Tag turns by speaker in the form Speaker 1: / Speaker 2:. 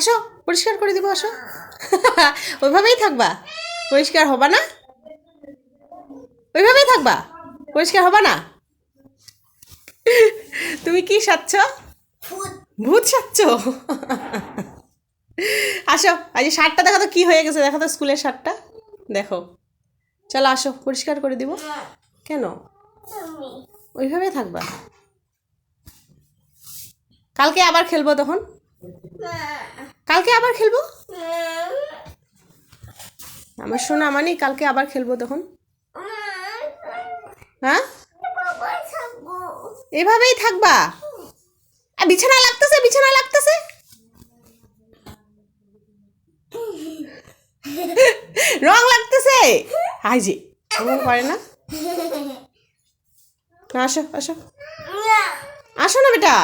Speaker 1: আসো পরিষ্কার করে দিব, আসো। ওইভাবেই থাকবা, পরিষ্কার হবা না? ওইভাবেই থাকবা, পরিষ্কার হবা না? তুমি কি সাচ্ছ? ভূত সাচ্ছ? আসো, আজ শার্টটা দেখো তো কি হয়ে গেছে, দেখো তো স্কুলের শার্টটা দেখো। চলো আসো, পরিষ্কার করে দিব। কেন ওইভাবে থাকবা? কালকে আবার খেলবো তখন, কালকে আবার খেলবো। আমার সোনা মানি, কালকে আবার খেলবো তখন। হ্যাঁ, এভাবেই থাকবা? বিছানা লাগতেছে, বিছানা লাগতেছে। রং লাগতেছে। হাই যে এমন করে না। আসো আসো, আসো না বেটা।